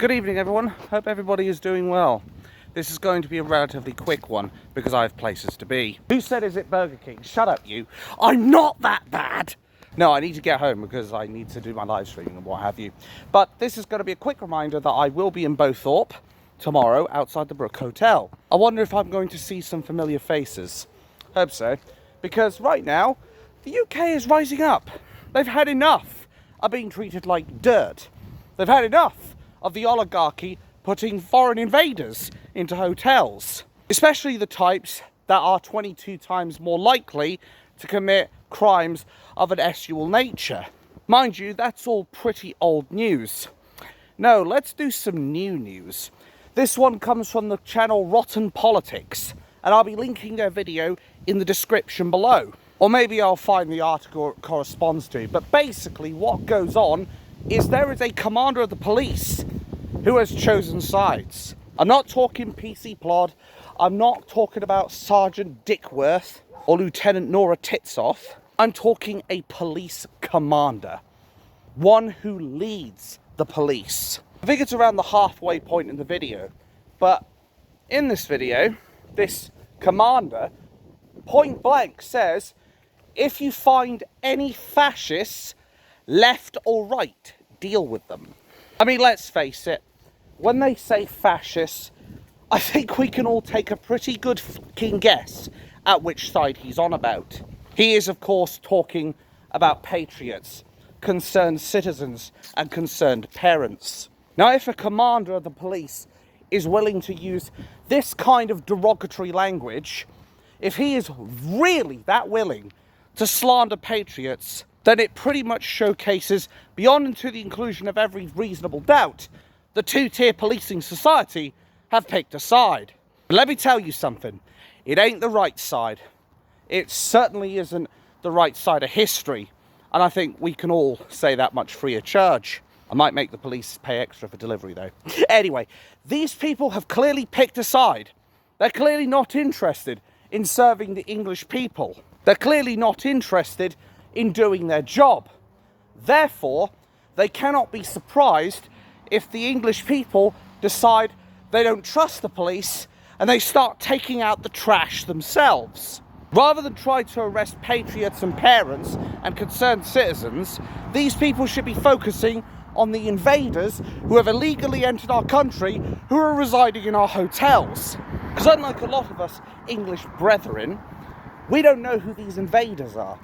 Good evening, everyone. Hope everybody is doing well. This is going to be a relatively quick one because I have places to be. Who said is it Burger King? Shut up, you. I'm not that bad. No, I need to get home because I need to do my live streaming and what have you. But this is going to be a quick reminder that I will be in Bowthorpe tomorrow outside the Brook Hotel. I wonder if I'm going to see some familiar faces. Hope so. Because right now, the UK is rising up. They've had enough of being treated like dirt. They've had enough of the oligarchy putting foreign invaders into hotels, especially the types that are 22 times more likely to commit crimes of an sexual nature. Mind you, that's all pretty old news. No, let's do some new news. This one comes from the channel Rotten Politics, and I'll be linking their video in the description below. Or maybe I'll find the article it corresponds to. But basically what goes on is there is a commander of the police who has chosen sides. I'm not talking PC Plod. I'm not talking about Sergeant Dickworth or Lieutenant Nora Titsoff. I'm talking a police commander. One who leads the police. I think it's around the halfway point in the video. But in this video, this commander point blank says, if you find any fascists, left or right, deal with them. I mean, let's face it, when they say fascists, I think we can all take a pretty good fucking guess at which side he's on about. He is, of course, talking about patriots, concerned citizens, and concerned parents. Now, if a commander of the police is willing to use this kind of derogatory language, if he is really that willing to slander patriots, then it pretty much showcases, beyond and to the inclusion of every reasonable doubt, the two-tier policing society have picked a side. But let me tell you something, it ain't the right side. It certainly isn't the right side of history, and I think we can all say that much free of charge. I might make the police pay extra for delivery though. Anyway, these people have clearly picked a side. They're clearly not interested in serving the English people. They're clearly not interested in doing their job. Therefore, they cannot be surprised if the English people decide they don't trust the police and they start taking out the trash themselves. Rather than try to arrest patriots and parents and concerned citizens, these people should be focusing on the invaders who have illegally entered our country, who are residing in our hotels. Because unlike a lot of us English brethren, we don't know who these invaders are.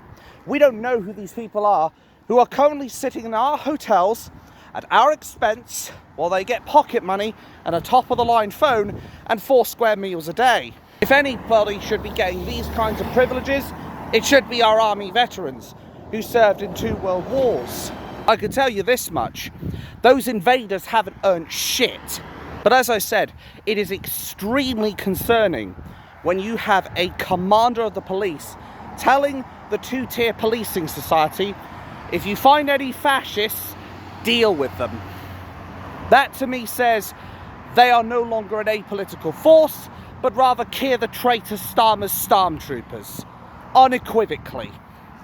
We don't know who these people are who are currently sitting in our hotels at our expense while they get pocket money and a top-of-the-line phone and 4 square meals a day. If anybody should be getting these kinds of privileges, it should be our army veterans who served in 2 world wars. I can tell you this much, those invaders haven't earned shit. But as I said, it is extremely concerning when you have a commander of the police telling the two-tier policing society, if you find any fascists, deal with them. That to me says they are no longer an apolitical force, but rather Keir the traitor Starmer's stormtroopers. Unequivocally.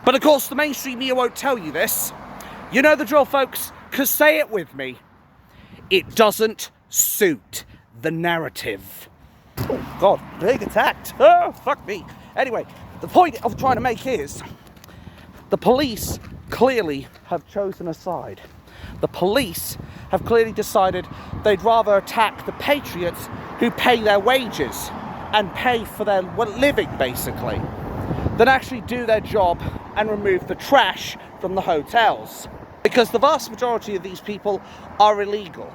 But of course the mainstream media won't tell you this. You know the drill, folks, because say it with me. It doesn't suit the narrative. Oh God, big attacked. Oh, fuck me. Anyway, the point I'm trying to make is the police clearly have chosen a side. The police have clearly decided they'd rather attack the patriots who pay their wages and pay for their living, basically, than actually do their job and remove the trash from the hotels. Because the vast majority of these people are illegal.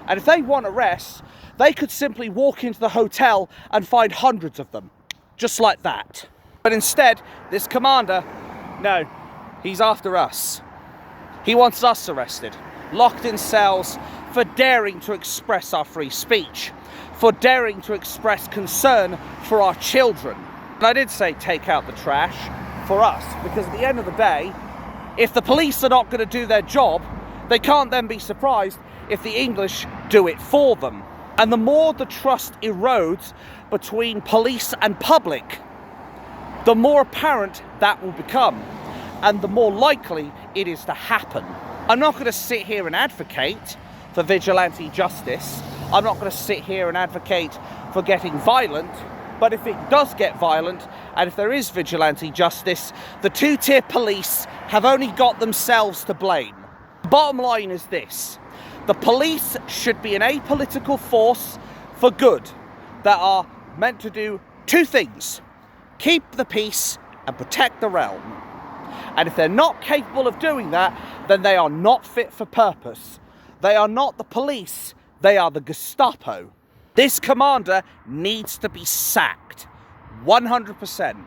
And if they want arrests, they could simply walk into the hotel and find hundreds of them. Just like that. But instead, this commander, no, he's after us. He wants us arrested, locked in cells for daring to express our free speech, for daring to express concern for our children. And I did say take out the trash for us, because at the end of the day, if the police are not going to do their job, they can't then be surprised if the English do it for them. And the more the trust erodes between police and public, the more apparent that will become, and the more likely it is to happen. I'm not going to sit here and advocate for vigilante justice. I'm not going to sit here and advocate for getting violent, but if it does get violent, and if there is vigilante justice, the two-tier police have only got themselves to blame. The bottom line is this: the police should be an apolitical force for good that are meant to do two things: keep the peace and protect the realm. And if they're not capable of doing that, then they are not fit for purpose. They are not the police, they are the Gestapo. This commander needs to be sacked, 100%.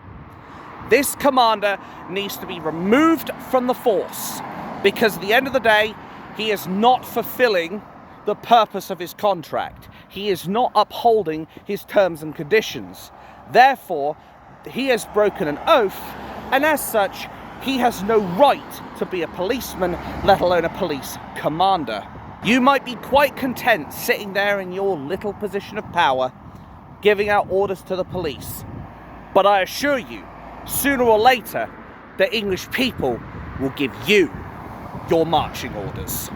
This commander needs to be removed from the force, because at the end of the day, he is not fulfilling the purpose of his contract. He is not upholding his terms and conditions. Therefore, he has broken an oath, and as such, he has no right to be a policeman, let alone a police commander. You might be quite content sitting there in your little position of power, giving out orders to the police. But I assure you, sooner or later, the English people will give you your marching orders.